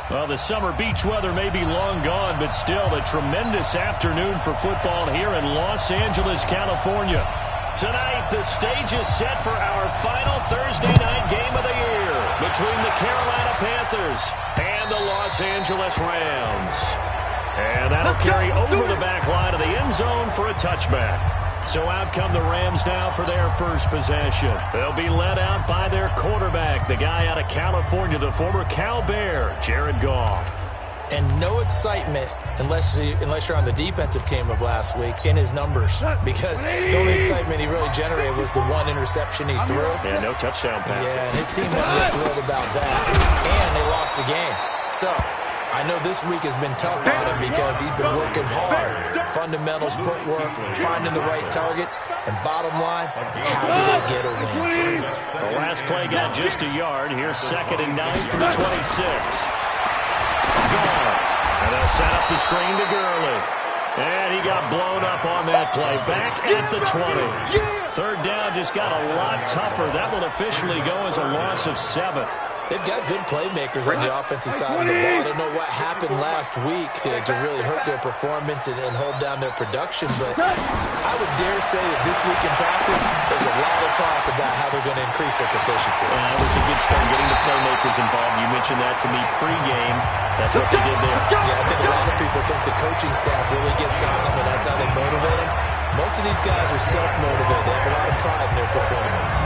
Well, the summer beach weather may be long gone, but still a tremendous afternoon for football here in Los Angeles, California. Tonight, the stage is set for our final Thursday night game of the year between the Carolina Panthers and the Los Angeles Rams. And that'll carry over the back line of the end zone for a touchback. So out come the Rams now for their first possession. They'll be led out by their quarterback, the guy out of California, the former Cal Bear, Jared Goff. And no excitement unless you're on the defensive team of last week in his numbers, because the only excitement he really generated was the one interception he threw. Yeah, no touchdown pass. Yeah, and his team wasn't really thrilled about that. And they lost the game. So I know this week has been tough on him because he's been working hard. Fundamentals, footwork, finding the right targets, and bottom line, how do they get a win? The last play got just a yard. Here's 2nd and 9 from the 26. Goff. And they'll set up the screen to Gurley. And he got blown up on that play. Back at the 20. 3rd down just got a lot tougher. That will officially go as a loss of 7. They've got good playmakers on the offensive side of the ball. I don't know what happened last week to really hurt their performance and hold down their production, but I would dare say that this week in practice, there's a lot of talk about how they're going to increase their proficiency. That was a good start, getting the playmakers involved. You mentioned that to me pregame. That's what they did there. Yeah, I think a lot of people think the coaching staff really gets on them, and that's how they motivate them. Most of these guys are self-motivated. They have a lot of pride in their performance.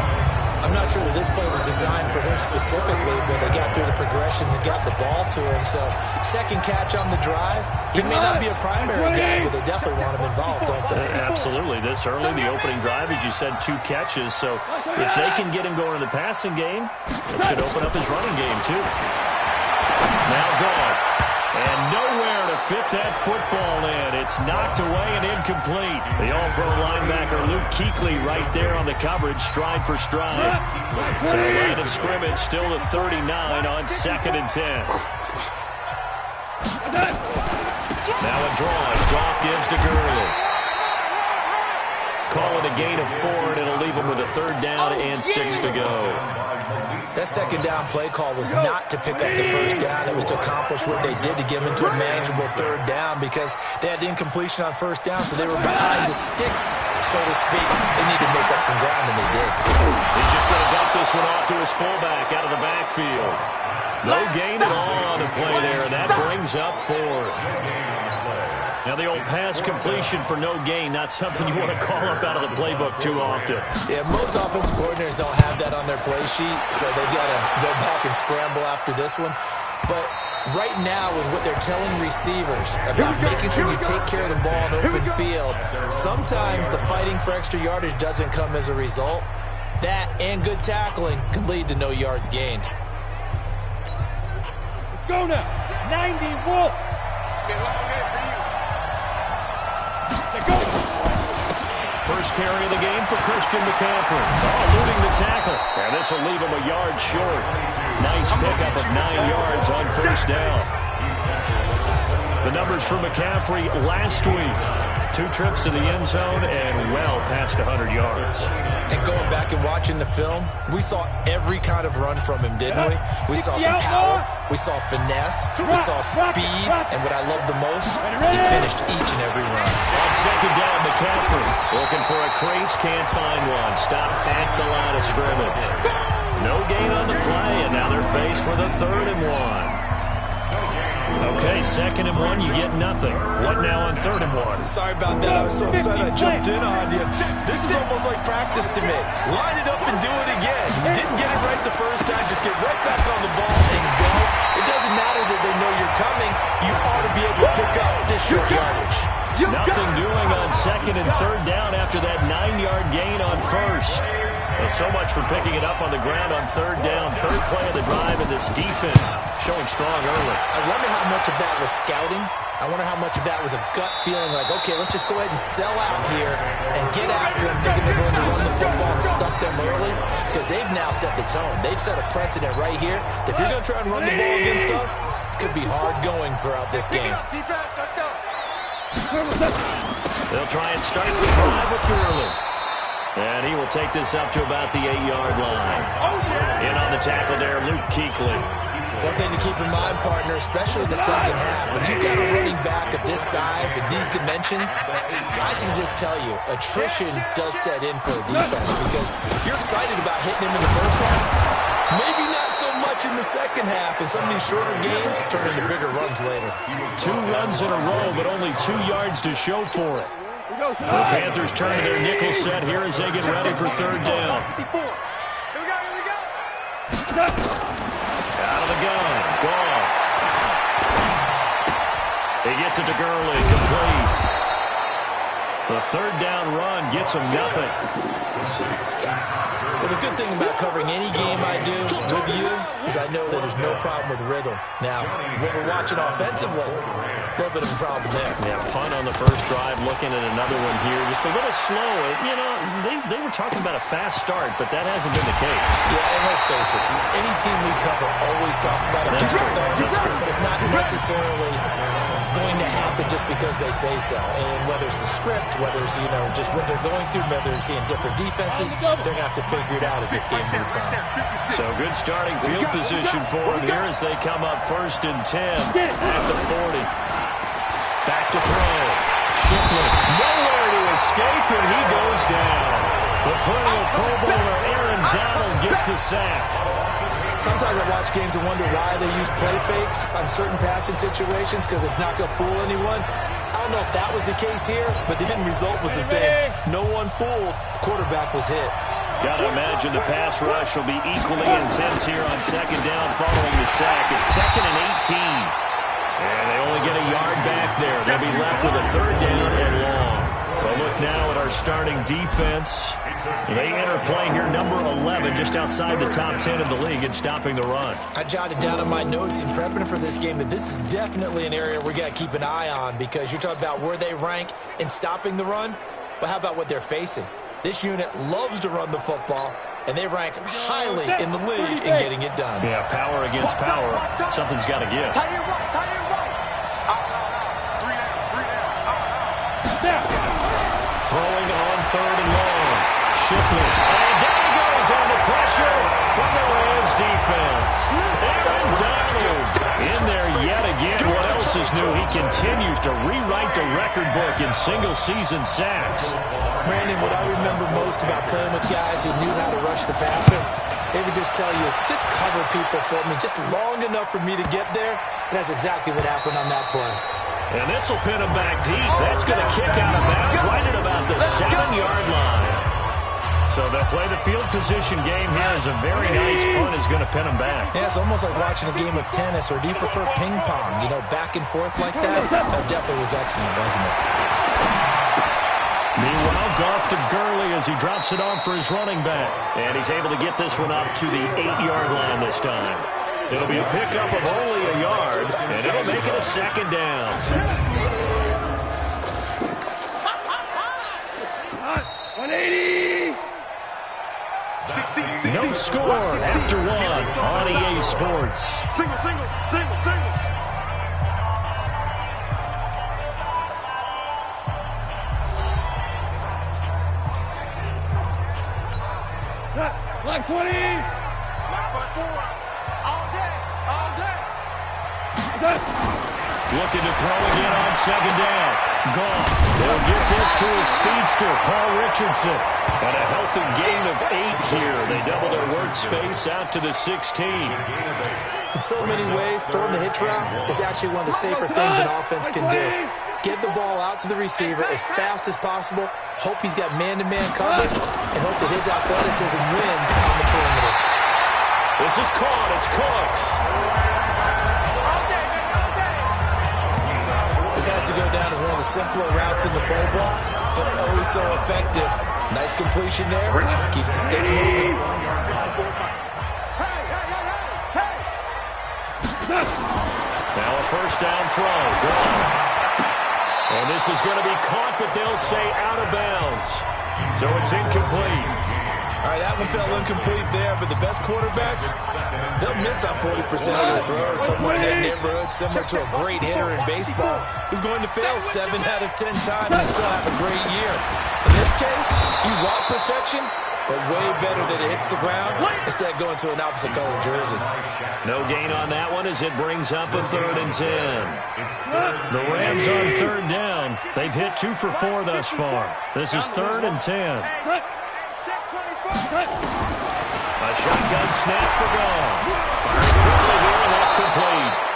I'm not sure that this play was designed for him specifically, but they got through the progressions and got the ball to him. So, second catch on the drive. He may not be a primary guy, but they definitely want him involved, don't they? Absolutely. This early, the opening drive, as you said, 2 catches. So, if they can get him going in the passing game, it should open up his running game, too. Now Goff. And nowhere to fit that football in. It's knocked away and incomplete. The all-pro linebacker Luke Kuechly right there on the coverage, stride for stride. So line of scrimmage still the 39 on 2nd and 10. Now a draw as Goff gives to Gurley. Call it a gain of 4, and it'll leave him with a 3rd down and 6 to go. That 2nd down play call was not to pick up the 1st down. It was to accomplish what they did to get them into a manageable 3rd down because they had incompletion on 1st down, so they were behind the sticks, so to speak. They need to make up some ground, and they did. He's just going to dump this one off to his fullback out of the backfield. No gain at all on the play there, and that brings up 4th. Now, the old pass completion for no gain, not something you want to call up out of the playbook too often. Yeah, most offensive coordinators don't have that on their play sheet, so they've got to go back and scramble after this one. But right now, with what they're telling receivers about making sure you take care of the ball in open field, sometimes the fighting for extra yardage doesn't come as a result. That and good tackling can lead to no yards gained. Let's go now. 90 Wolf. First carry of the game for Christian McCaffrey. Eluding the tackle. And this will leave him a yard short. Nice pickup of 9 yards on 1st down. The numbers for McCaffrey last week. 2 trips to the end zone and well past 100 yards. And going back and watching the film, we saw every kind of run from him, didn't we? We saw some power, we saw finesse, we saw speed, and what I love the most, he finished each and every run. On 2nd down, McCaffrey looking for a crease, can't find one. Stopped at the line of scrimmage. No gain on the play, and now they're faced with a 3rd and 1. Okay, 2nd and 1, you get nothing. What now on 3rd and 1? Sorry about that. I was so excited I jumped in on you. This is almost like practice to me. Line it up and do it again. You didn't get it right the first time. Just get right back on the ball and go. It doesn't matter that they know you're coming. You ought to be able to pick up this short yardage. Nothing doing on 2nd and 3rd down after that 9-yard gain on 1st. And so much for picking it up on the ground on 3rd down. 3rd play of the drive, and this defense showing strong early. I wonder how much of that was scouting. I wonder how much of that was a gut feeling like, okay, let's just go ahead and sell out here and get after them, thinking they're going to run the football and stuff them early, because they've now set the tone. They've set a precedent right here. If you're going to try and run the ball against us, it could be hard going throughout this game. Defense, let's go. They'll try and start the drive with Gurley. And he will take this up to about the 8-yard line. In on the tackle there, Luke Kuechly. One thing to keep in mind, partner, especially in the second half, when you've got a running back of this size and these dimensions, I can just tell you, attrition does set in for a defense because you're excited about hitting him in the first half. Maybe not so much in the second half, and some of these shorter gains turn into bigger runs later. 2 runs in a row, but only 2 yards to show for it. The Panthers turn to their nickel set here as they get ready for third down. Out of the gun, Goff. He gets it to Gurley, complete. The third down run gets him nothing. Well, the good thing about covering any game I do with you is I know that there's no problem with rhythm. Now, when we're watching offensively, a little bit of a problem there. Yeah, punt on the first drive, looking at another one here. Just a little slow. You know, they were talking about a fast start, but that hasn't been the case. Yeah, and let's face it, any team we cover always talks about a fast start, but it's not necessarily going to happen just because they say so. And whether it's the script, whether it's, just what they're going through, whether they're seeing different defenses, they're going to have to figure it out as this game moves on. So good starting field position for them here as they come up 1st and 10 at the 40. Back to throw. Shipley, nowhere to escape, and he goes down. The perennial Pro Bowler Aaron Donald gets the sack. Sometimes I watch games and wonder why they use play fakes on certain passing situations because it's not going to fool anyone. I don't know if that was the case here, but the end result was the same. No one fooled. Quarterback was hit. Got to imagine the pass rush will be equally intense here on 2nd down following the sack. It's 2nd and 18. And they only get a yard back there. They'll be left with a 3rd down and long. So look now at our starting defense. They enter play here, number 11, just outside the top 10 of the league in stopping the run. I jotted down in my notes in prepping for this game that this is definitely an area we got to keep an eye on because you're talking about where they rank in stopping the run. Well, how about what they're facing? This unit loves to run the football, and they rank highly in the league in getting it done. Yeah, power against power. Something's got to give. Throwing on 3rd and long. Shipley. And down he goes on the pressure from the Rams defense. Aaron Donald in there yet again. What else is new? He continues to rewrite the record book in single-season sacks. Brandon, what I remember most about playing with guys who knew how to rush the passer, they would just tell you, just cover people for me, just long enough for me to get there. And that's exactly what happened on that play. And this will pin him back deep. That's going to kick out of bounds right at about the 7-yard line. So they'll play the field position game here as a very nice punt is going to pin him back. Yeah, it's almost like watching a game of tennis, or do you prefer ping pong? Back and forth like that? That definitely was excellent, wasn't it? Meanwhile, Goff to Gurley as he drops it off for his running back. And he's able to get this one up to the 8-yard line this time. It'll be a pickup of only a yard, and it'll make it a 2nd down. 180. No score after 1 on EA Sports. Single. Like 20. Looking to throw again on 2nd down. Goff. They'll get this to his speedster, Paul Richardson. And a healthy gain of 8 here. They double their workspace out to the 16. In so many ways, throwing the hitch route is actually one of the safer things an offense can do. Get the ball out to the receiver as fast as possible, hope he's got man-to-man coverage, and hope that his athleticism wins on the perimeter. This is caught. It's Cooks. This has to go down as one of the simpler routes in the Pro Bowl, but oh so effective. Nice completion there. Keeps the sticks moving. Now a 1st down throw. Good. And this is going to be caught, but they'll say out of bounds. So it's incomplete. All right, that one fell incomplete there, but the best quarterbacks, they'll miss on 40% of their throws. Someone in that neighborhood, similar to a great hitter in baseball, who's going to fail 7 out of 10 times and still have a great year. In this case, you want perfection, but way better that it hits the ground instead of going to an opposite color jersey. No gain on that one as it brings up a 3rd and 10. The Rams on 3rd down. They've hit 2 for 4 thus far. This is 3rd and 10. A shotgun snap for Goff. Firing quickly here, and that's complete.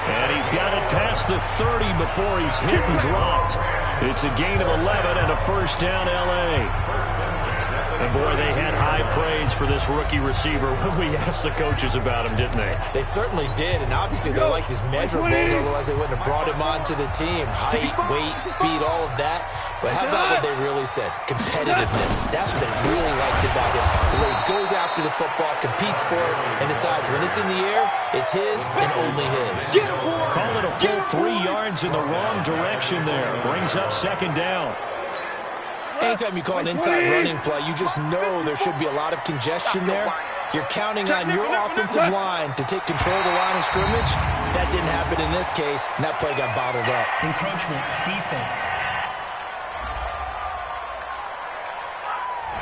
And he's got it past the 30 before he's hit and dropped. It's a gain of 11 and a 1st down L.A. And, boy, they had high praise for this rookie receiver when we asked the coaches about him, didn't they? They certainly did, and obviously they liked his measurables, otherwise they wouldn't have brought him onto the team. Height, weight, speed, all of that. But how about what they really said? Competitiveness. That's what they really liked about him. The way he goes after the football, competes for it, and decides when it's in the air, it's his and only his. Call it a full 3 yards in the wrong direction there. Brings up 2nd down. Anytime you call an inside running play, you just know there should be a lot of congestion there. You're counting on your offensive line to take control of the line of scrimmage. That didn't happen in this case, and that play got bottled up. Encroachment, defense.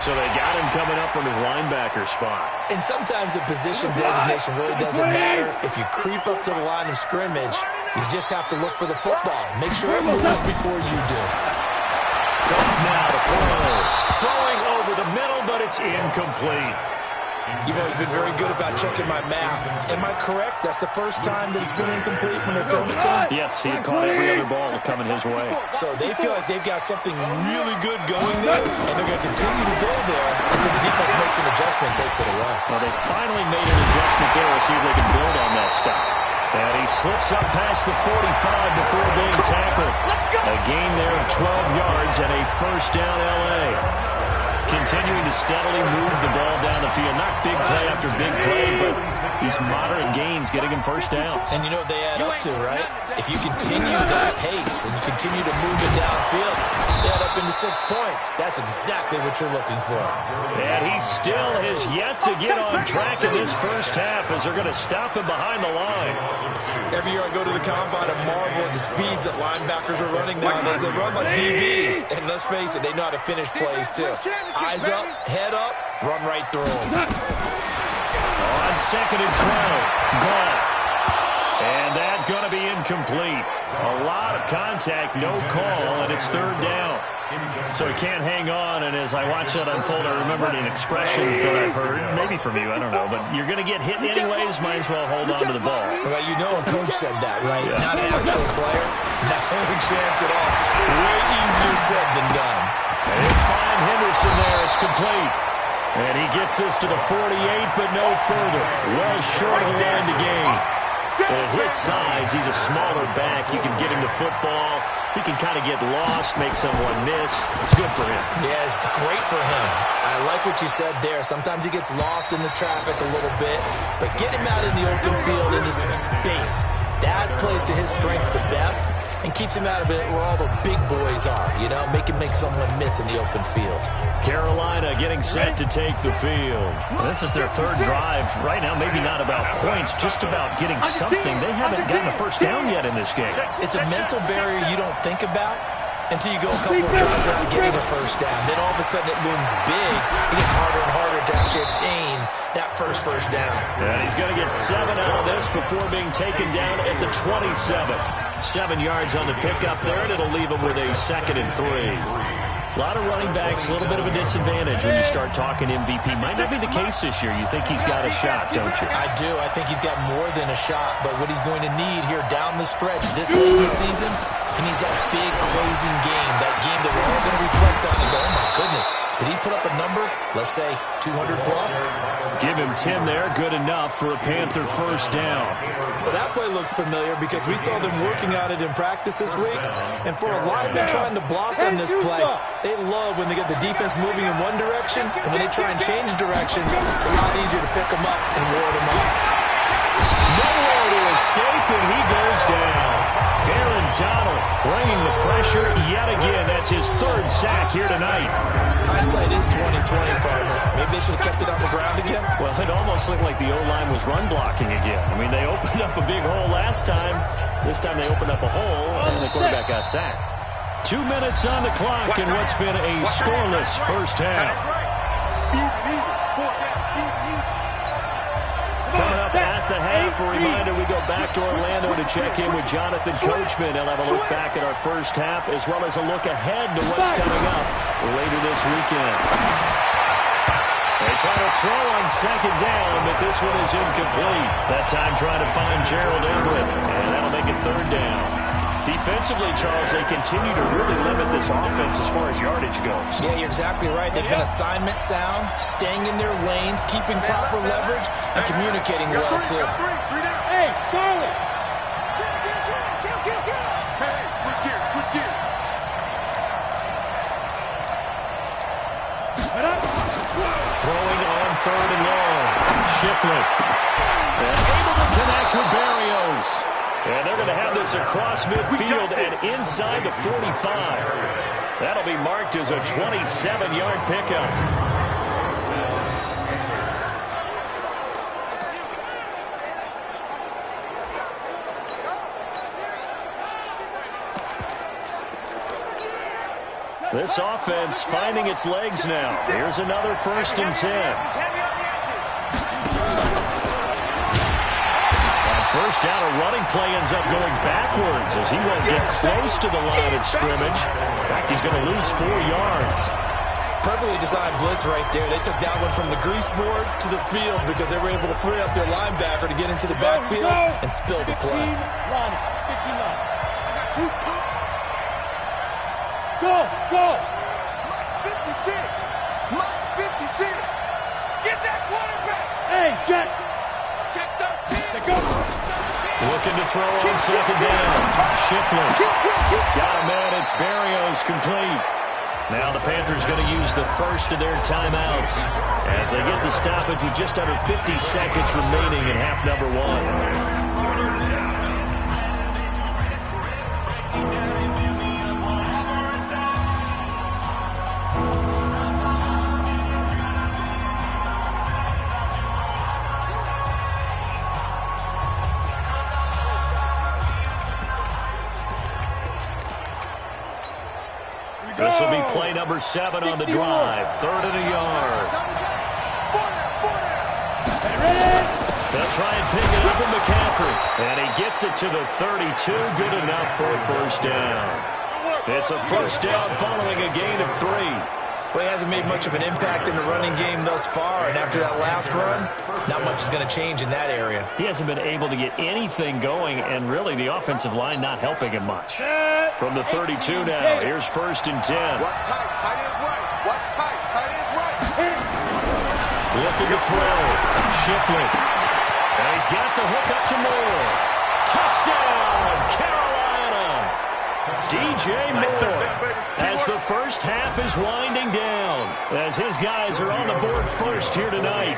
So they got him coming up from his linebacker spot. And sometimes the position designation really doesn't matter. If you creep up to the line of scrimmage, you just have to look for the football. Make sure it moves before you do. Goff now to throw. Throwing over the middle, but it's incomplete. You've always been very good about checking my math. Am I correct? That's the first time that it's been incomplete when they're throwing it to him? Yes, he had caught every other ball coming his way. So they feel like they've got something really good going there, and they're going to continue to go there until the defense makes an adjustment and takes it away. Well, they finally made an adjustment there to see if they can build on that stop. And he slips up past the 45 before being tackled. A gain there of 12 yards and a 1st down L.A. Continuing to steadily move the ball down the field. Not big play after big play, but these moderate gains getting him 1st downs. And you know what they add up to, right? If you continue that pace and you continue to move it downfield, they add up into 6 points. That's exactly what you're looking for. And he still has yet to get on track in this 1st half as they're going to stop him behind the line. Every year I go to the combine and marvel at the speeds that linebackers are running nowadays. They run like DBs. And let's face it, they know how to finish plays too. Eyes up, head up, run right through them. On 2nd and 12, Goff. And that's going to be incomplete. A lot of contact, no call, and it's 3rd down. So he can't hang on, and as I watch that unfold, I remembered an expression that I've heard, maybe from you, I don't know, but you're going to get hit anyways, might as well hold on to the ball. Well, you know a coach said that, right? Yeah. Not an actual player. Not a chance at all. Way easier said than done. They find Henderson there. It's complete. And he gets this to the 48, but no further. Well short of the line to gain. At his size, he's a smaller back. You can get him to football. He can kind of get lost, make someone miss. It's good for him. Yeah, it's great for him. I like what you said there. Sometimes he gets lost in the traffic a little bit, but get him out in the open field into some space. That plays to his strengths the best and keeps him out of it where all the big boys are, you know, make someone miss in the open field. Carolina getting set to take the field. This is their 3rd drive. Right now, maybe not about points, just about getting something. They haven't gotten a 1st down yet in this game. It's a mental barrier you don't think about until you go a couple of drives without getting a 1st down. Then all of a sudden it looms big. It gets harder and harder to actually attain that first down. And he's going to get 7 out of this before being taken down at the 27. 7 yards on the pickup there, and it'll leave him with a 2nd and 3. A lot of running backs, a little bit of a disadvantage when you start talking MVP. Might not be the case this year. You think he's got a shot, don't you? I do. I think he's got more than a shot. But what he's going to need here down the stretch this late in the season, he needs that big closing game, that game that we're all going to reflect on and go, oh, my goodness, did he put up a number, let's say, 200 plus? Give him 10 there. Good enough for a Panther 1st down. Well, that play looks familiar because we saw them working on it in practice this week. And for a lineman trying to block on this play, they love when they get the defense moving in one direction. And when they try and change directions, it's a lot easier to pick them up and ward them off. Nowhere to escape, and he goes down. Aaron Donald bringing the pressure yet again. That's his 3rd sack here tonight. Hindsight is 20/20, partner. Maybe they should have kept it on the ground again. Well, it almost looked like the O-line was run blocking again. I mean, they opened up a big hole last time. This time they opened up a hole, and the quarterback got sacked. 2 minutes on the clock in what's been a scoreless 1st half. Coming up at the half, a reminder we go back to Orlando to check in with Jonathan Coachman. He'll have a look back at our first half as well as a look ahead to what's coming up later this weekend. They try to throw on second down, but this one is incomplete. That time trying to find Gerald Everett, and that'll make it third down. Defensively, Charles, they continue to really limit this offense as far as yardage goes. Yeah, you're exactly right. They've been assignment sound, staying in their lanes, keeping proper leverage, and communicating well, too. Hey, Charlie! Hey, switch gears. Throwing on third and long. Shipley. And able to connect with Berrios. And they're going to have this across midfield and inside the 45. That'll be marked as a 27-yard pickup. This offense finding its legs now. Here's another 1st and 10. First down, a running play ends up going backwards as he won't get close to the line of scrimmage. In fact, he's going to lose 4 yards. Perfectly designed blitz right there. They took that one from the grease board to the field because they were able to free up their linebacker to get into the backfield and spill the play. 15 Go! 56! Mike's 56! Get that quarterback! Hey, Jet! Check 13! Go! Looking to throw on second down. Shipley. Got a man. It's Berrios complete. Now the Panthers going to use the first of their timeouts as they get the stoppage with just under 50 seconds remaining in half number 1. This will be play number 7 on the drive. 3rd and a yard. They'll try and pick it up with McCaffrey. And he gets it to the 32. Good enough for a first down. It's a first down following a gain of 3. Well, he hasn't made much of an impact in the running game thus far, and after that last run, not much is going to change in that area. He hasn't been able to get anything going, and really the offensive line not helping him much. From the 32 now, here's 1st and 10. Watch tight, tight ends right. Watch tight, tight ends right. Looking to throw. Shipley. And he's got the hook up to Moore. Touchdown, Carolina. DJ Moore. As the first half is winding down, as his guys are on the board first here tonight.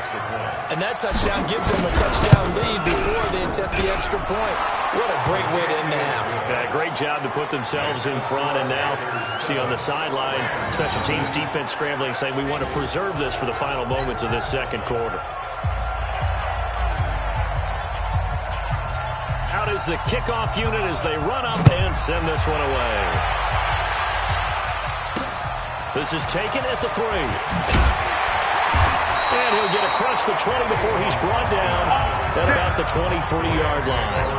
And that touchdown gives them a touchdown lead before they attempt the extra point. What a great way to end the half. Yeah, great job to put themselves in front, and now see on the sideline, special teams defense scrambling, saying we want to preserve this for the final moments of this second quarter. Out is the kickoff unit as they run up and send this one away. This is taken at the 3. And he'll get across the 20 before he's brought down at about the 23-yard line.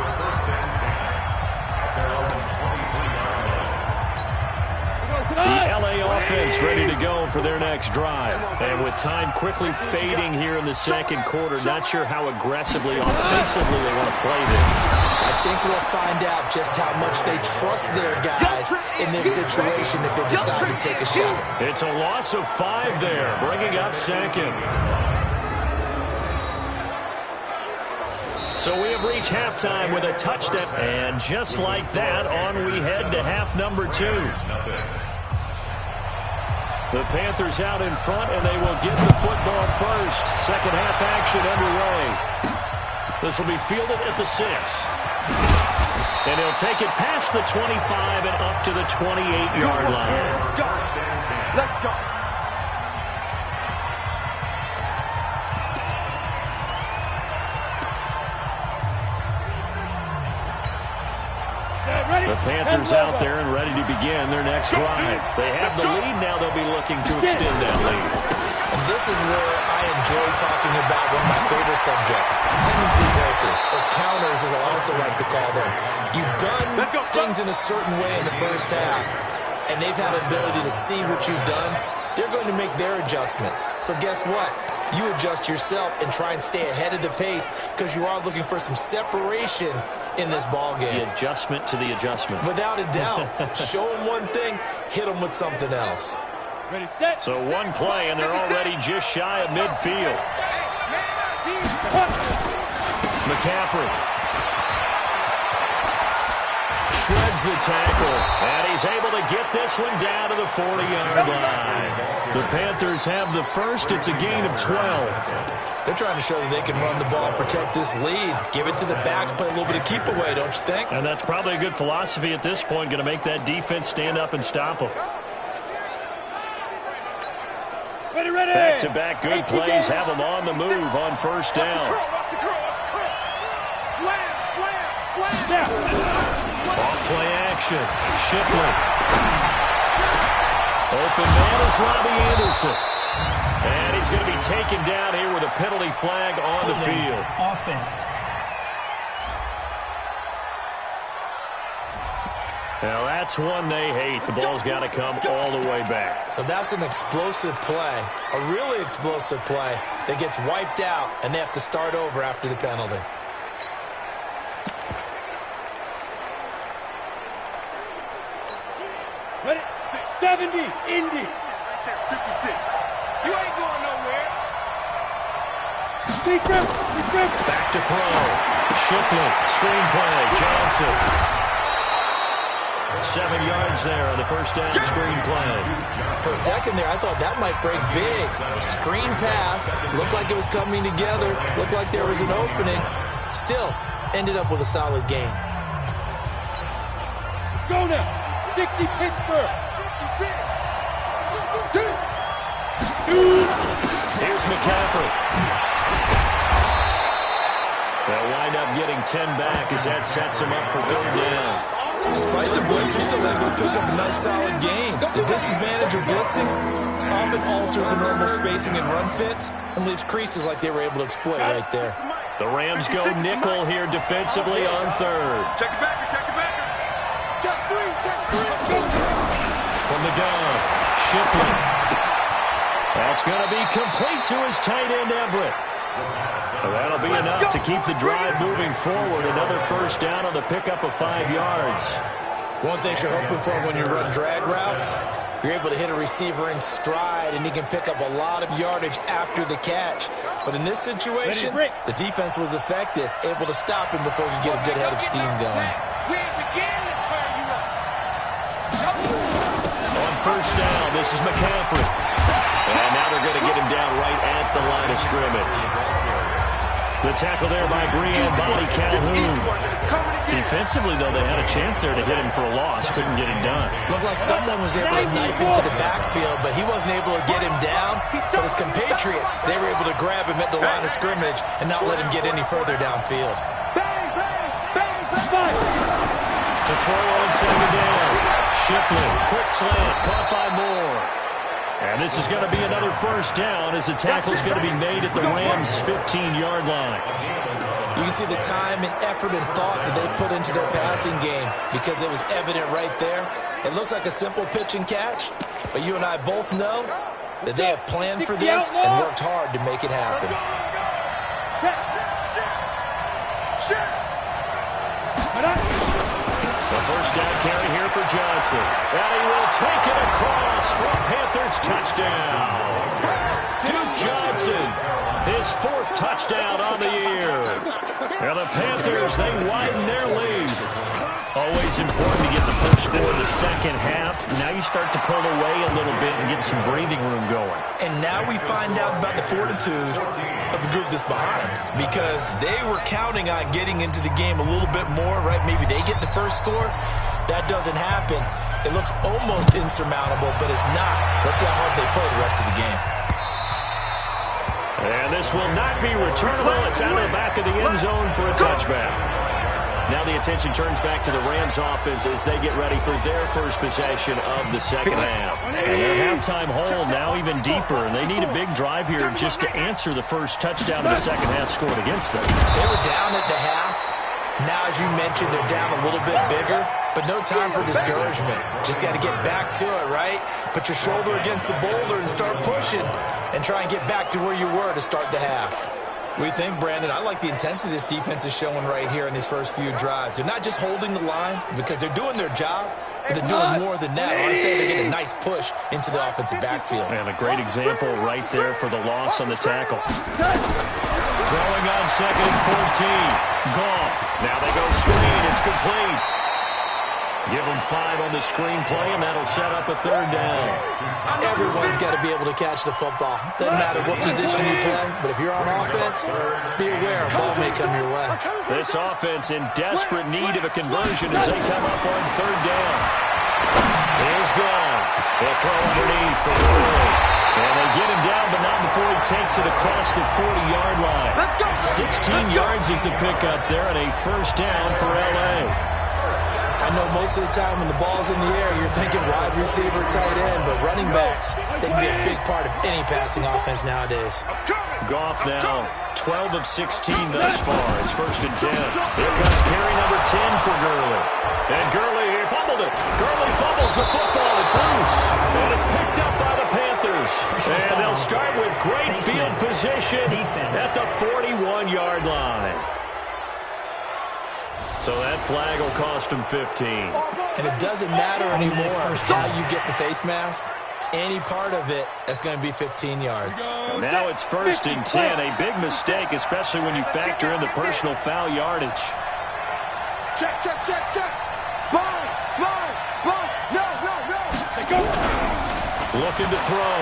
The LA offense ready to go for their next drive. And with time quickly fading here in the second quarter, not sure how aggressively, offensively they want to play this. I think we'll find out just how much they trust their guys in this situation if they decide to take a shot. It's a loss of 5 there, bringing up second. So we have reached halftime with a touchdown. And just like that, on we head to half number 2. The Panthers out in front, and they will get the football first. Second half action underway. This will be fielded at the 6. And he'll take it past the 25 and up to the 28-yard line. Let's go. The Panthers out there and ready to begin their next drive. They have the lead now. They'll be looking to extend that lead. And this is where I enjoy talking about one of my favorite subjects, tendency breakers, or counters as I also like to call them. You've done things in a certain way in the first half, and they've had the ability to see what you've done. They're going to make their adjustments. So guess what? You adjust yourself and try and stay ahead of the pace because you are looking for some separation in this ball game. The adjustment to the adjustment. Without a doubt. Show them one thing, hit them with something else. Ready, set. So one play, and they're already just shy of midfield. McCaffrey shreds the tackle, and he's able to get this one down to the 40-yard line. The Panthers have the first. It's a gain of 12. They're trying to show that they can run the ball and protect this lead. Give it to the backs, play a little bit of keep away, don't you think? And that's probably a good philosophy at this point, going to make that defense stand up and stop them. Ready, ready. Back-to-back good plays have them on the move on first down. Slam, slam, slam. Down. Off-play action. Shipley. Open man is Robbie Anderson. And he's going to be taken down here with a penalty flag on the field. Offense. Now, that's one they hate. The ball's got to come all the way back. So that's an explosive play, a really explosive play that gets wiped out, and they have to start over after the penalty. Ready, 70, Indy. 56. You ain't going nowhere. Back to throw. Shipley, screenplay, Johnson. 7 yards there on the first down screenplay. For a second there, I thought that might break big. Screen pass, looked like it was coming together, looked like there was an opening. Still, ended up with a solid game. Go now. 60 Pittsburgh. 56. Here's McCaffrey. They'll wind up getting 10 back as that sets him up for third down. Despite the blitz, they're still able to pick up a nice solid gain. The disadvantage of blitzing often alters the normal spacing and run fits and leaves creases like they were able to exploit right there. The Rams go nickel here defensively on third. Check it back, check it back. Check three. From the gun, Shipley. That's going to be complete to his tight end, Everett. Well, that'll be enough to keep the drive moving forward. Another first down on the pickup of 5 yards. One thing you're hoping for when you run drag routes, you're able to hit a receiver in stride, and he can pick up a lot of yardage after the catch. But in this situation, the defense was effective, able to stop him before he could get a good head of steam going. On first down, this is McCaffrey. And now they're going to get him down right at the line of scrimmage. The tackle there by Brian Bobby Calhoun. Defensively, though, they had a chance there to hit him for a loss. Couldn't get it done. Looked like someone was able to knife into the backfield, but he wasn't able to get him down. But his compatriots, they were able to grab him at the line of scrimmage and not let him get any further downfield. To throw on second down. Shipley, quick slant, caught by Moore. And this is going to be another first down as the tackle's going to be made at the Rams' 15-yard line. You can see the time and effort and thought that they put into their passing game because it was evident right there. It looks like a simple pitch and catch, but you and I both know that they have planned for this and worked hard to make it happen. The first down carry here for Johnson. And he will take it across for a Panthers touchdown. Duke Johnson, his 4th touchdown on the year. And the Panthers, they widen their lead. Always important to get the first score in the second half. Now you start to pull away a little bit and get some breathing room going. And now we find out about the fortitude of the group that's behind, because they were counting on getting into the game a little bit more, right? Maybe they get the first score. That doesn't happen. It looks almost insurmountable, but it's not. Let's see how hard they play the rest of the game. And this will not be returnable. It's out of the back of the end zone for a touchback. Now the attention turns back to the Rams offense as they get ready for their first possession of the second half. And their halftime hole now even deeper, and they need a big drive here just to answer the first touchdown of the second half scored against them. They were down at the half. Now, as you mentioned, they're down a little bit bigger, but no time for discouragement. Just got to get back to it, right? Put your shoulder against the boulder and start pushing and try and get back to where you were to start the half. We think, Brandon, I like the intensity this defense is showing right here in these first few drives. They're not just holding the line because they're doing their job, but they're doing more than that, aren't they? They're getting a nice push into the offensive backfield. And a great example right there for the loss on the tackle. Throwing on second and 14. Goff. Now they go screen. It's complete. Give them 5 on the screen play, and that'll set up a third down. Everyone's got to be able to catch the football. Doesn't matter what position you play, but if you're on offense, be aware a ball may come your way. This offense in desperate need of a conversion as they come up on third down. Here's Goff. They'll throw underneath for Gurley. And they get him down, but not before he takes it across the 40-yard line. 16 yards is the pickup there, and a first down for L.A. I know most of the time when the ball's in the air, you're thinking wide receiver, tight end, but running backs, they can be a big part of any passing offense nowadays. Goff now 12 of 16 thus far. It's first and 10. Here comes carry number 10 for Gurley. And Gurley, he fumbled it. Gurley fumbles the football. It's loose. And it's picked up by the Panthers. And they'll start with great field position at the 41-yard line. So that flag will cost him 15. And it doesn't matter anymore how you get the face mask. Any part of it, that's going to be 15 yards. Now it's first and 10. A big mistake, especially when you factor in the personal foul yardage. Check, check, check, check. Sponge, sponge, sponge. No, no, no. Looking to throw.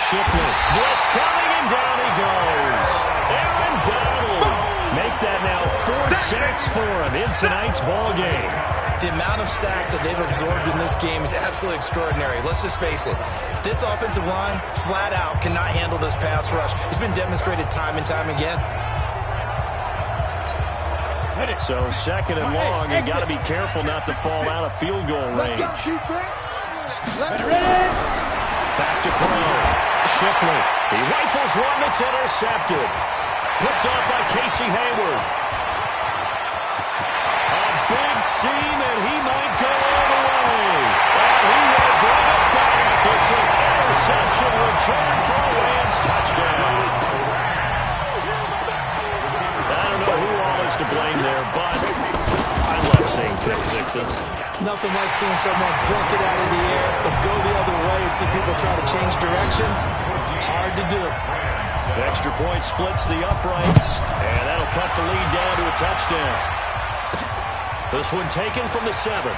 Shipley. Blitz coming, and down he goes. Aaron Donald. Make that now 4 sacks for him in tonight's ball game. The amount of sacks that they've absorbed in this game is absolutely extraordinary. Let's just face it. This offensive line, flat out, cannot handle this pass rush. It's been demonstrated time and time again. So second and long, you got to be careful not to fall out of field goal range. Let's go, defense. Back to throw. Shipley. He rifles one that's intercepted. Picked off by Casey Hayward. A big seam, and he might go all the way. And he will bring it back. It's an interception return for a Rams touchdown. I don't know who all is to blame there, but I love seeing pick sixes. Nothing like seeing someone plunk it out of the air and go the other way and see people try to change directions. Hard to do. The extra point splits the uprights, and that'll cut the lead down to a touchdown. This one taken from the 7.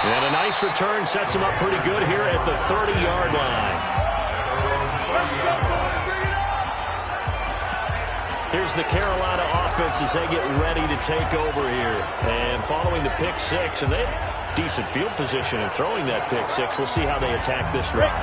And a nice return sets him up pretty good here at the 30-yard line. Here's the Carolina offense as they get ready to take over here. And following the pick 6, and they have decent field position in throwing that pick 6. We'll see how they attack this drive.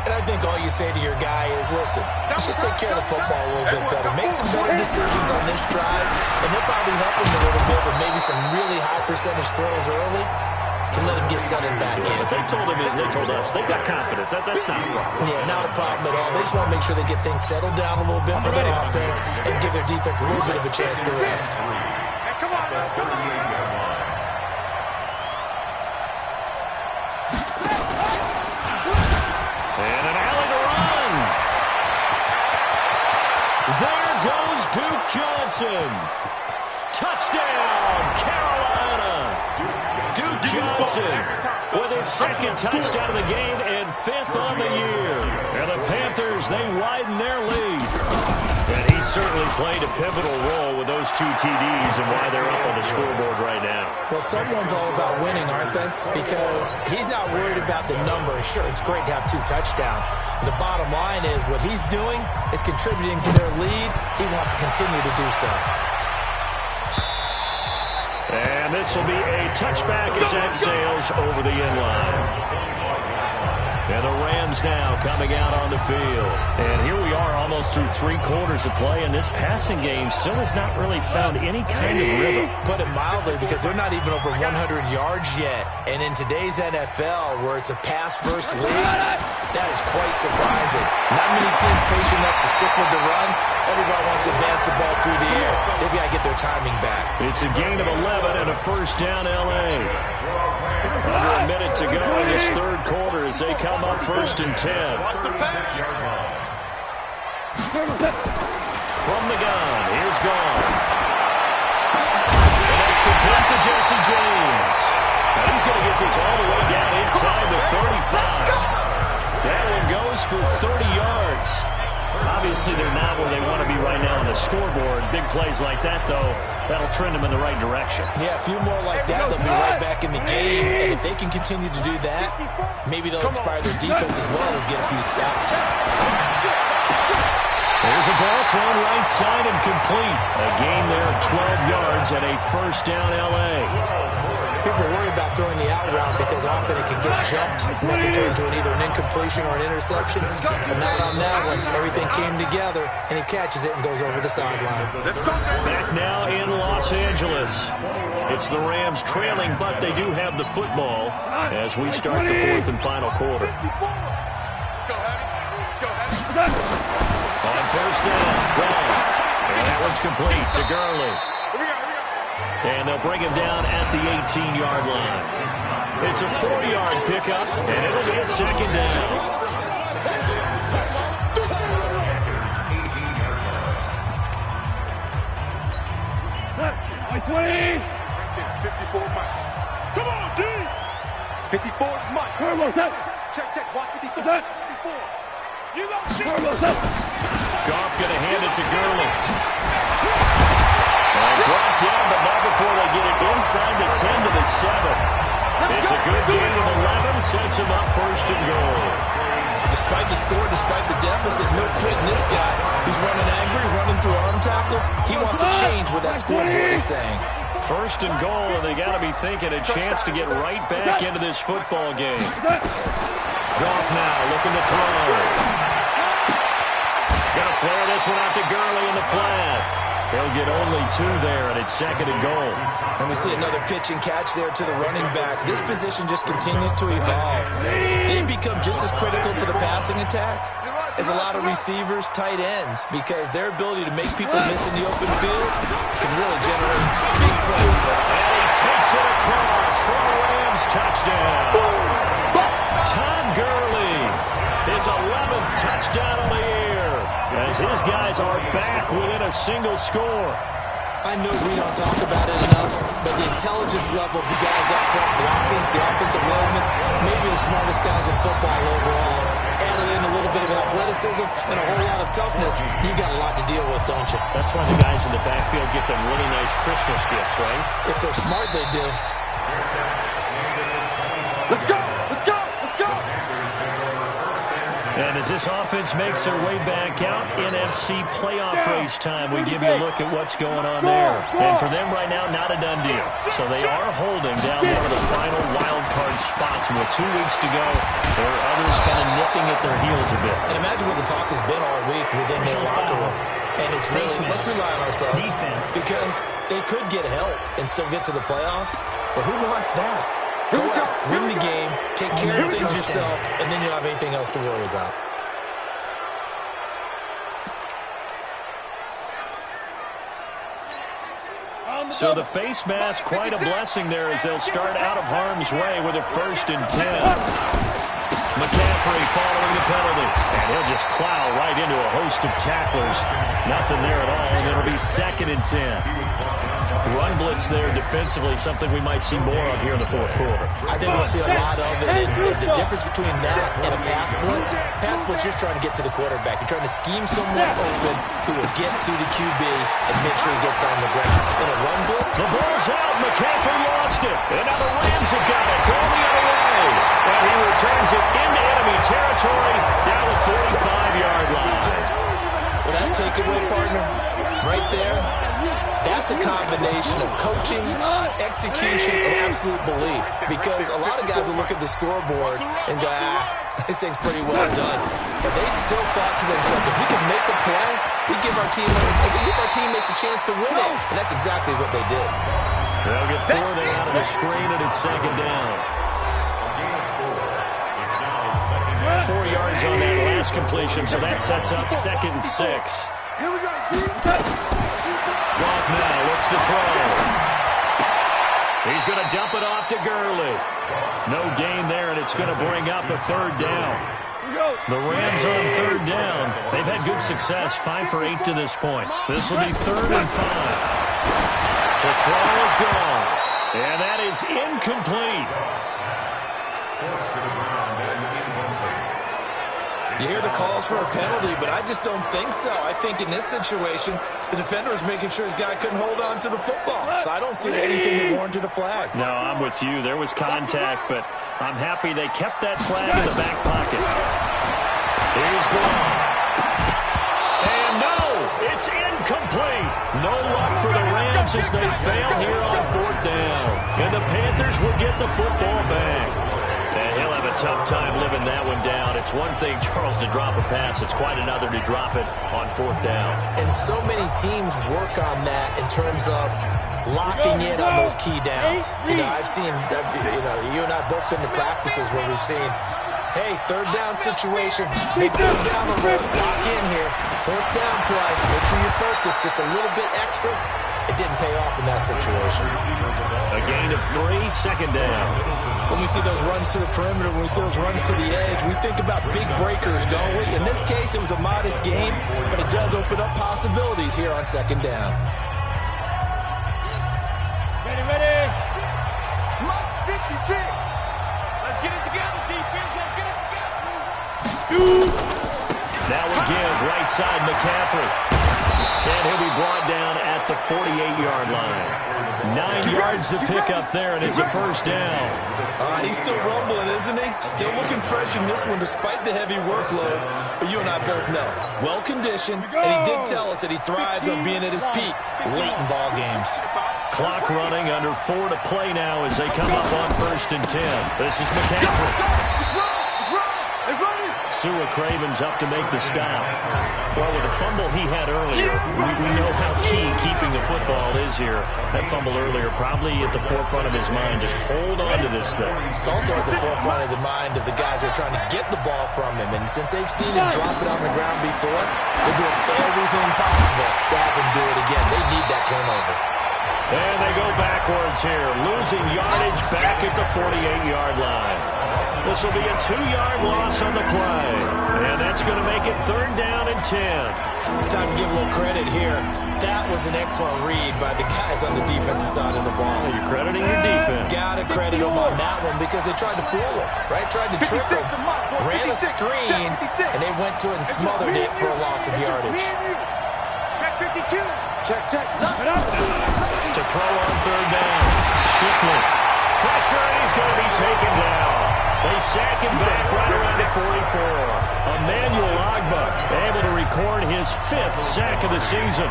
And I think all you say to your guy is, listen, let's just take care of the football a little bit better. Make some better decisions on this drive, and they'll probably help him a little bit with maybe some really high percentage throws early to let him get settled back in. They told us they got confidence. That's not a problem. Yeah, not a problem at all. They just want to make sure they get things settled down a little bit for their offense and give their defense a little bit of a chance to rest. Hey, come on, come on. And an alley to run. There goes Duke Johnson. Touchdown, Carolina. Duke Johnson with his second touchdown of the game and 5th on the year. And the Panthers, they widen their lead. And he certainly played a pivotal role with those 2 TDs and why they're up on the scoreboard right now. Well, someone's all about winning, aren't they? Because he's not worried about the number. Sure, it's great to have 2 touchdowns. The bottom line is what he's doing is contributing to their lead. He wants to continue to do so. And this will be a touchback as that sails over the end line. And the Rams now coming out on the field. And here we are almost through 3 quarters of play, and this passing game still has not really found any kind of rhythm. Put it mildly, because they're not even over 100 yards yet. And in today's NFL, where it's a pass-first league, that is quite surprising. Not many teams patient enough to stick with the run. Everybody wants to advance the ball through the air. They've got to get their timing back. It's a gain of 11 and a first down, L.A. Under a minute to go in this third quarter as they come up first and 10. From the gun, here's Gone. And that's complete to Jesse James. And he's going to get this all the way down inside the 35. That one goes for 30 yards. Obviously, they're not where they want to be right now on the scoreboard. Big plays like that, though, that'll trend them in the right direction. Yeah, a few more like that, they'll be right back in the game. And if they can continue to do that, maybe they'll inspire their defense as well and get a few stops. There's a ball thrown right side and complete. A gain there of 12 yards and a first down, L.A. People worry about throwing the out route because often it can get jumped. That can turn into either an incompletion or an interception. But not on that one. Everything came together, and he catches it and goes over the sideline. Back now in Los Angeles. It's the Rams trailing, but they do have the football as we start the fourth and final quarter. On first down, Brown. And that one's complete to Gurley. And they'll bring him down at the 18-yard line. It's a 4-yard pickup, and it'll be a second down. Come on, D! 54 is Mike. Check. Watch 54. 54. You got Goff going to hand it to Gurley. And brought down, but not before they get it inside the 10 to the 7. It's a good gain of 11, sets him up first and goal. Despite the score, despite the deficit, no quitting this guy. He's running angry, running through arm tackles. He wants to change what that scoreboard is saying. First and goal, and they got to be thinking a chance to get right back into this football game. Goff now looking to throw. Going to flare this one out to Gurley in the flat. They'll get only 2 there, and it's second and goal. And we see another pitch and catch there to the running back. This position just continues to evolve. They become just as critical to the passing attack as a lot of receivers, tight ends, because their ability to make people miss in the open field can really generate big plays. And he takes it across for a Rams touchdown. Todd Gurley, his 11th touchdown of the year, as his guys are back within a single score. I know we don't talk about it enough, but the intelligence level of the guys up front blocking, the offensive linemen, maybe the smartest guys in football overall. Added in a little bit of athleticism and a whole lot of toughness. You got a lot to deal with, don't you? That's why the guys in the backfield get them really nice Christmas gifts, right? If they're smart, they do. Let's go! And as this offense makes their way back out, NFC playoff race time, we give you a look at what's going on there. And for them right now, not a done deal. So they are holding down one of the final wild card spots. And with 2 weeks to go, there are others kind of nipping at their heels a bit. And imagine what the talk has been all week within their locker room. And it's really, let's rely on ourselves. Defense. Because they could get help and still get to the playoffs. But who wants that? Go out, win the game, take care of things yourself, and then you don't have anything else to worry about. So the face mask, quite a blessing there as they'll start out of harm's way with a first and 10. McCaffrey following the penalty. And he'll just plow right into a host of tacklers. Nothing there at all, and it'll be second and 10. Run blitz there defensively, something we might see more of here in the fourth quarter. I think we'll see a lot of it. And the difference between that and a pass blitz, you're trying to get to the quarterback. You're trying to scheme someone open who will get to the QB and make sure he gets on the ground. In a run blitz, the ball's out. McCaffrey lost it. And now the Rams have got it. Going the other way. And he returns it into enemy territory down the 45-yard line. Well, that takeaway, partner, right there, That's a combination of coaching, execution, and absolute belief. Because a lot of guys will look at the scoreboard and go, this thing's pretty well done. But they still thought to themselves, if we can make a play, we give our teammates a chance to win it. And that's exactly what they did. They'll get Thornton out of the screen, and it's second down. 4 yards on that last completion, so that sets up 2nd and 6. Here we go. Goff now looks to throw. He's going to dump it off to Gurley. No gain there, and it's going to bring up a 3rd down. The Rams on 3rd down. They've had good success, 5 for 8 to this point. This will be 3rd and 5. To throw is gone. And that is incomplete. You hear the calls for a penalty, but I just don't think so. I think in this situation, the defender was making sure his guy couldn't hold on to the football. So I don't see anything that warranted a flag. No, I'm with you. There was contact, but I'm happy they kept that flag in the back pocket. Here's Goff. And no, it's incomplete. No luck for the Rams as they fail here on 4th down. And the Panthers will get the football back. And he'll have a tough time living that one down. It's one thing, Charles, to drop a pass. It's quite another to drop it on 4th down. And so many teams work on that in terms of locking in on those key downs. I've seen, you and I both been to practices where we've seen, hey, 3rd down situation, big 3rd down the road, lock in here. 4th down play, make sure you focus just a little bit extra. It didn't pay off in that situation. A gain of 3, 2nd down. When we see those runs to the perimeter, when we see those runs to the edge, we think about big breakers, don't we? In this case, it was a modest gain, but it does open up possibilities here on 2nd down. Ready. Mark 56. Let's get it together, defense. Let's get it together. Shoot. Now again, right side McCaffrey. And he'll be brought down at the 48-yard line. 9 yards to pick up there, and it's a 1st down. He's still rumbling, isn't he? Still looking fresh in this one despite the heavy workload. But you and I both know, well-conditioned, and he did tell us that he thrives on being at his peak late in ball games. Clock running, under 4 to play now as they come up on 1st and 10. This is McCaffrey. Sua Craven's up to make the stop. Well, with the fumble he had earlier, we know how key keeping the football is here. That fumble earlier probably at the forefront of his mind. Just hold on to this thing. It's also at the forefront of the mind of the guys who are trying to get the ball from him. And since they've seen him drop it on the ground before, they're doing everything possible to have him do it again. They need that turnover. And they go backwards here, losing yardage back at the 48-yard line. This will be a 2-yard loss on the play. And that's going to make it 3rd down and 10. Time to give a little credit here. That was an excellent read by the guys on the defensive side of the ball. You're crediting your defense. Got to credit them on that one because they tried to fool him, right? Tried to trick him. Ran a screen, and they went to it and smothered it for a loss of yardage. Check 52. Check. Knock it up. To throw on 3rd down. Shipley. Pressure, and he's going to be taken down. They sack him back right around the 44. Emmanuel Ogbah able to record his 5th sack of the season.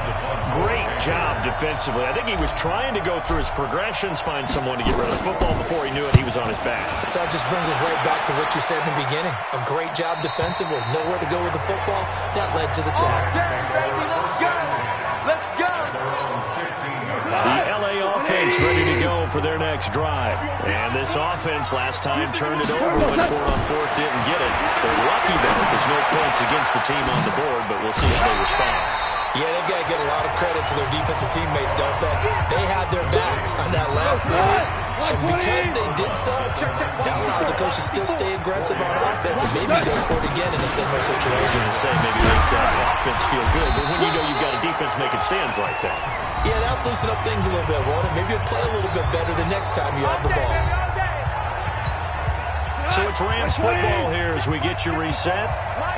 Great job defensively. I think he was trying to go through his progressions, find someone to get rid of the football. Before he knew it, he was on his back. So that just brings us right back to what you said in the beginning. A great job defensively. Nowhere to go with the football. That led to the sack. Let's go. The LA offense ready to go for their next drive. And this offense last time turned it over, went for it on 4th, didn't get it. They're lucky that there's no points against the team on the board, but we'll see how they respond. Yeah, they've got to get a lot of credit to their defensive teammates, don't they? They had their backs on that last series, and because they did so, that allows the coach to still stay aggressive on offense and maybe go for it again in a similar situation. And say maybe makes that offense feel good, but when you know you've got a defense making stands like that. Yeah, that'll loosen up things a little bit, won't it? Maybe you'll play a little bit better the next time you have the ball. So it's Rams football here as we get you reset.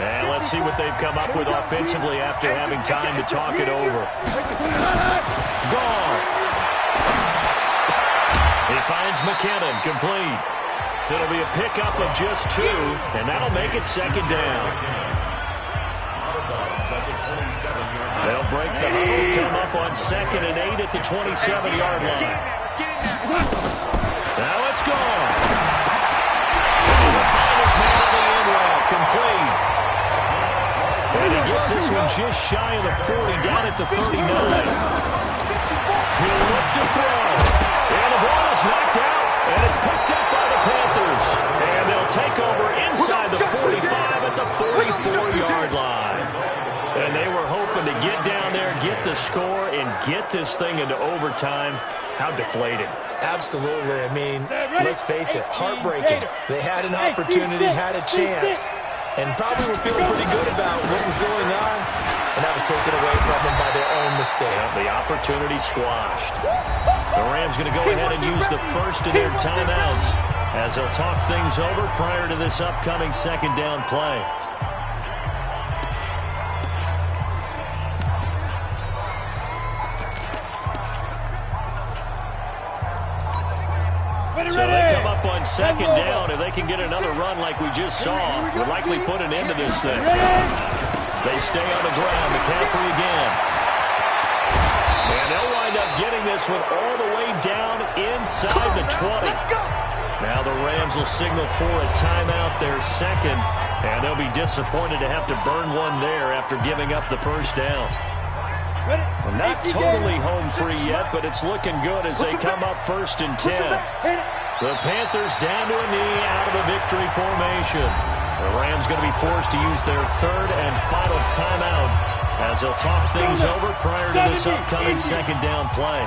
And let's see what they've come up with offensively after having time to talk it over. Goff. He finds McKinnon, complete. It'll be a pickup of just 2, and that'll make it 2nd down. They'll break the huddle, come up on 2nd and 8 at the 27-yard line. Now it's gone. The finest man of the end route, complete. And he gets this one just shy of the 40, down at the 39. He'll look to throw. And the ball is knocked out, and it's picked up by the Panthers. And they'll take over inside the 45 at the 44-yard line. And they were hoping to get down there, get the score, and get this thing into overtime. How deflating. Absolutely. I mean, let's face it, heartbreaking. They had an opportunity, had a chance, and probably were feeling pretty good about what was going on, and that was taken away from them by their own mistake. Yeah, the opportunity squashed. The Rams going to go ahead and use the first of their timeouts as they'll talk things over prior to this upcoming 2nd down play. So they come up on 2nd down. If they can get another run like we just saw, would likely put an end to this thing. They stay on the ground. McCaffrey again. And they'll wind up getting this one all the way down inside the 20. Now the Rams will signal for a timeout, their 2nd, and they'll be disappointed to have to burn one there after giving up the first down. Well, not totally home free yet, but it's looking good as they come up 1st and 10. The Panthers down to a knee out of the victory formation. The Rams going to be forced to use their 3rd and final timeout as they'll talk things over prior to this upcoming 2nd down play.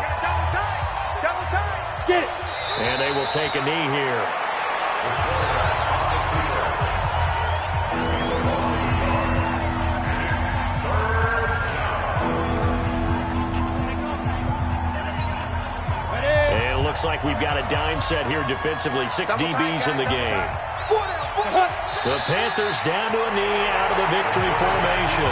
And they will take a knee here. Looks like we've got a dime set here defensively. 6 DBs in the game. The Panthers down to a knee out of the victory formation.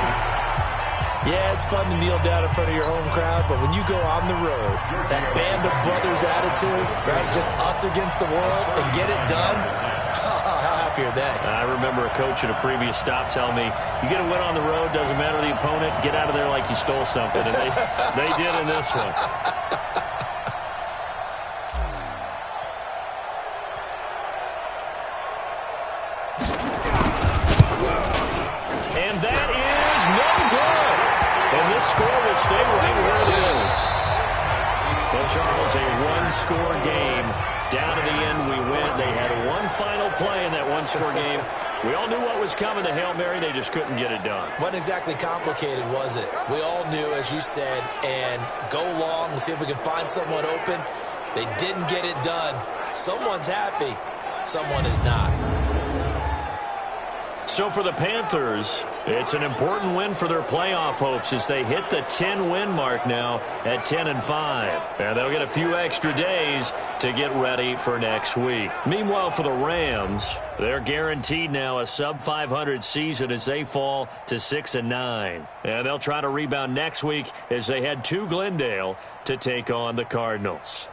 Yeah, it's fun to kneel down in front of your home crowd, but when you go on the road, that band of brothers attitude, right, just us against the world, and get it done, how happy are they? I remember a coach at a previous stop telling me, you get a win on the road, doesn't matter the opponent, get out of there like you stole something. And they did in this one. Score will stay right where it is. But Charles, a one-score game. Down to the end, we win. They had one final play in that one-score game. We all knew what was coming. The Hail Mary, they just couldn't get it done. Wasn't exactly complicated, was it? We all knew, as you said, and go long and see if we can find someone open. They didn't get it done. Someone's happy. Someone is not. So for the Panthers, it's an important win for their playoff hopes as they hit the 10-win mark now at 10-5. And they'll get a few extra days to get ready for next week. Meanwhile, for the Rams, they're guaranteed now a sub-500 season as they fall to 6-9. And they'll try to rebound next week as they head to Glendale to take on the Cardinals.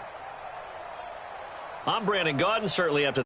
I'm Brandon Gaudin, certainly after